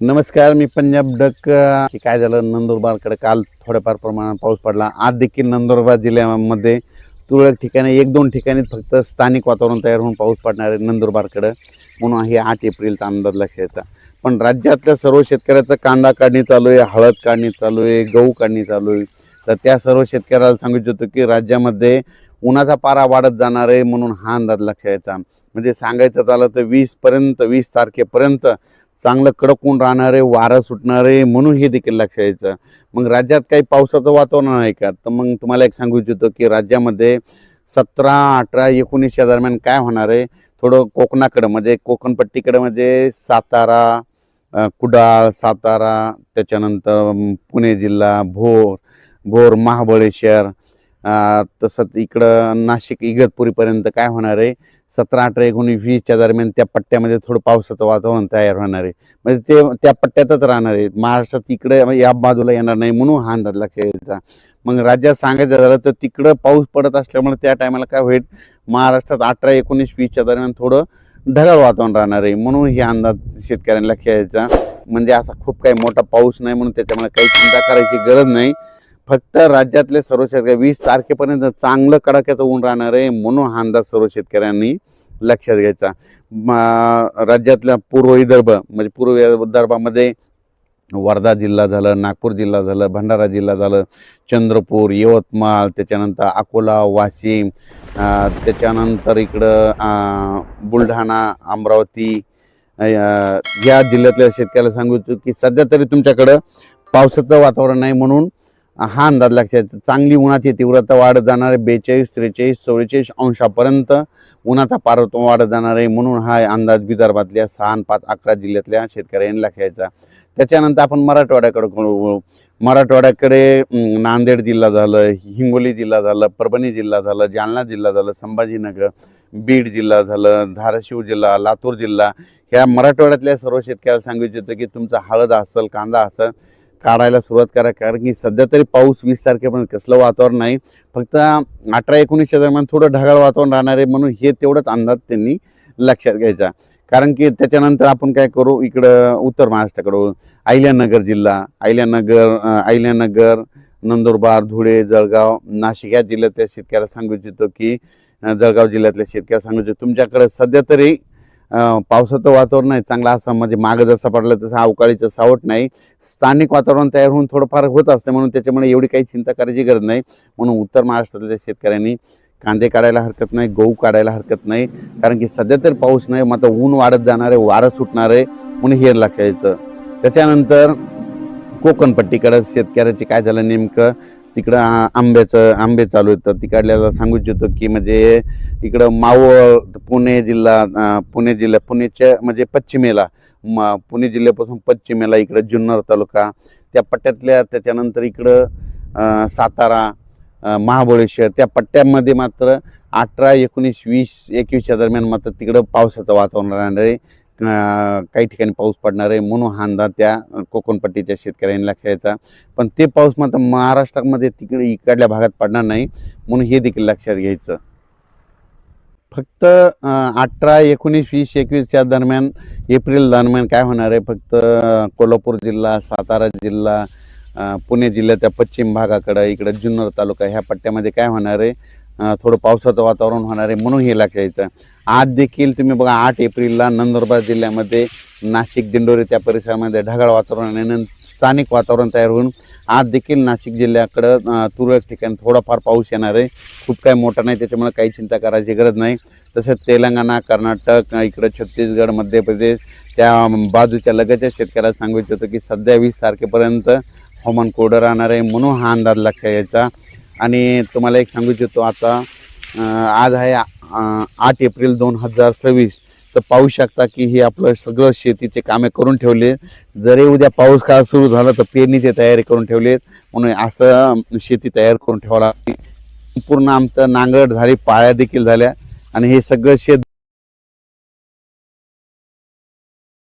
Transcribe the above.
नमस्कार, मी पंजाब डक. काय झालं, नंदुरबारकडे काल थोड्याफार प्रमाणात पाऊस पडला. आज देखील नंदुरबार जिल्ह्यामध्ये तुरळक ठिकाणी 1-2 ठिकाणी फक्त स्थानिक वातावरण तयार होऊन पाऊस पडणार आहे नंदुरबारकडे, म्हणून हे 8 एप्रिलचा अंदाज लक्षात येतो. पण राज्यातल्या सर्व शेतकऱ्याचं कांदा काढणी चालू आहे, हळद काढणी चालू आहे, गहू काढणी चालू आहे. तर त्या सर्व शेतकऱ्याला सांगू इच्छितो की राज्यामध्ये उन्हाचा पारा वाढत जाणार आहे, म्हणून हा अंदाज लक्षात यायचा. म्हणजे सांगायचं झालं तर 20 तारखेपर्यंत चांगलं कडक ऊन राहणार आहे, वारं सुटणार आहे, म्हणून हे देखील लक्षात यायचं. मग राज्यात काही पावसाचं वातावरण आहे का, तर मग तुम्हाला एक सांगू इच्छितो की राज्यामध्ये 17, 18, 19 या दरम्यान काय होणार आहे, थोडं कोकणाकडं म्हणजे कोकणपट्टीकडं म्हणजे सातारा, कुडाळ, सातारा, त्याच्यानंतर पुणे जिल्हा, भोर, महाबळेश्वर, तसंच इकडं नाशिक, इगतपुरीपर्यंत काय होणार आहे, 17, 18, 19, 20च्या दरम्यान त्या पट्ट्यामध्ये थोडं पावसाचं वातावरण तयार होणार आहे. म्हणजे ते त्या पट्ट्यातच राहणार आहे. महाराष्ट्रात इकडे या बाजूला येणार नाही, म्हणून हा अंदाज लक्षात यायचा. मग राज्यात सांगायचं झालं तर तिकडं पाऊस पडत असल्यामुळे त्या टायमाला काय होईल, महाराष्ट्रात 18, 19, 20च्या दरम्यान थोडं ढगाळ वातावरण राहणार आहे, म्हणून हे अंदाज शेतकऱ्यांना लक्षात यायचा. म्हणजे असा खूप काही मोठा पाऊस नाही, म्हणून त्याच्यामुळे काही चिंता करायची गरज नाही. फक्त राज्यातले सर्व शेतकरी 20 तारखेपर्यंत चांगलं कडाक्याचं ऊन राहणार आहे, म्हणून हा अंदाज सर्व शेतकऱ्यांनी लक्षात घ्यायचा. राज्यातल्या पूर्व विदर्भ म्हणजे पूर्व विदर्भामध्ये वर्धा जिल्हा झालं, नागपूर जिल्हा झालं, भंडारा जिल्हा झालं, चंद्रपूर, यवतमाळ, त्याच्यानंतर अकोला, वाशिम, त्याच्यानंतर इकडं बुलढाणा, अमरावती, या जिल्ह्यातल्या शेतकऱ्याला सांगू इच्छितो की सध्या तरी तुमच्याकडं पावसाचं वातावरण नाही, म्हणून हा अंदाज लक्षात. चांगली उन्हाची तीव्रता वाढत जाणार आहे, 42, 43, 44 अंशापर्यंत उन्हाचा पारा वाढत जाणार आहे, म्हणून हा अंदाज विदर्भातल्या 6, 5, 11 जिल्ह्यातल्या शेतकऱ्यांनी लक्षात. त्याच्यानंतर आपण मराठवाड्याकडे नांदेड जिल्हा झालं, हिंगोली जिल्हा झालं, परभणी जिल्हा झालं, जालना जिल्हा झालं, संभाजीनगर, बीड जिल्हा झालं, धाराशिव जिल्हा, लातूर जिल्हा, ह्या मराठवाड्यातल्या सर्व शेतकऱ्याला सांगू इच्छितो की तुमचा हळद असेल, कांदा असेल, काढायला सुरुवात करा. कारण की सध्या तरी पाऊस 20 तारखेपर्यंत कसलं वातावरण नाही, फक्त 18, 19च्या दरम्यान थोडं ढगाळ वातावरण राहणार आहे, म्हणून हे तेवढंच अंदाज त्यांनी लक्षात घ्यायचा. कारण की त्याच्यानंतर आपण काय करू, इकडं उत्तर महाराष्ट्राकडं अहिल्यानगर जिल्हा, अहिल्यानगर, नंदुरबार, धुळे, जळगाव, नाशिक या जिल्ह्यातल्या शेतकऱ्याला सांगू इच्छितो की जळगाव जिल्ह्यातल्या शेतकऱ्याला सांगू इच्छितो तुमच्याकडे सध्या तरी पावसाचं वातावरण आहे चांगला, असं म्हणजे मागं जसं पडलं तसं अवकाळीचं सावट नाही, स्थानिक वातावरण तयार होऊन थोडंफार होत असते, म्हणून त्याच्यामुळे एवढी काही चिंता करायची गरज नाही. म्हणून उत्तर महाराष्ट्रातल्या शेतकऱ्यांनी कांदे काढायला हरकत नाही, गहू काढायला हरकत नाही. कारण की सध्या तर पाऊस नाही, मग आता ऊन वाढत जाणार आहे, वारं सुटणार आहे, म्हणून हे लक्षात येतं. त्याच्यानंतर कोकणपट्टीकडं शेतकऱ्याचे काय झालं, नेमकं तिकडं आंबे चालू आहेत. तर तिकडल्याला सांगू इच्छितो की म्हणजे इकडं मावळ, पुणेच्या म्हणजे पश्चिमेला, पुणे जिल्ह्यापासून पश्चिमेला इकडं जुन्नर तालुका त्या पट्ट्यातल्या, त्याच्यानंतर इकडं सातारा, महाबळेश्वर त्या पट्ट्यामध्ये मात्र 18, 19, 20, 21च्या दरम्यान मात्र तिकडं पावसाचं वातावरण राहणार आहे, काही ठिकाणी पाऊस पडणार आहे, म्हणून हा अंदाज त्या कोकणपट्टीच्या शेतकऱ्यांनी लक्षात यायचा. पण ते पाऊस मात्र महाराष्ट्रामध्ये तिकडे इकडल्या भागात पडणार नाही, म्हणून हे देखील लक्षात घ्यायचं. फक्त 18, 19, 20, 21च्या दरम्यान एप्रिल दरम्यान काय होणार आहे, फक्त कोल्हापूर जिल्हा, सातारा जिल्हा, पुणे जिल्ह्याच्या पश्चिम भागाकडं इकडं जुन्नर तालुका ह्या पट्ट्यामध्ये काय होणार आहे, थोडं पावसाचं वातावरण होणार आहे, म्हणून हे लक्षात यायचं. आज देखील तुम्ही बघा 8 एप्रिलला नंदुरबार जिल्ह्यामध्ये नाशिक, दिंडोरी त्या परिसरामध्ये ढगाळ वातावरण आणि स्थानिक वातावरण तयार होऊन आज देखील नाशिक जिल्ह्याकडं तुरळक ठिकाणी थोडाफार पाऊस येणार आहे, खूप काही मोठा नाही, त्याच्यामुळे काही चिंता करायची गरज नाही. तसेच तेलंगणा, कर्नाटक, इकडं छत्तीसगड, मध्य प्रदेश त्या बाजूच्या लगतच्या शेतकऱ्याला सांगू इच्छितो की सध्या 20 तारखेपर्यंत हवामान कोरडं राहणार आहे, म्हणून हा अंदाज लक्षात यायचा. आणि तुम्हाला एक सांगू इच्छितो, आता आज आहे 8 एप्रिल 2026, तर पाहू शकता की हे आपलं सगळं शेतीचे कामे करून ठेवले. जरी उद्या पाऊस काळ सुरू झाला तर पेरणीची तयारी करून ठेवलेत, म्हणून असं शेती तयार करून ठेवायला. पूर्ण आमचं नांगरट झाली, पाळ्या देखील झाल्या, आणि हे सगळं शेत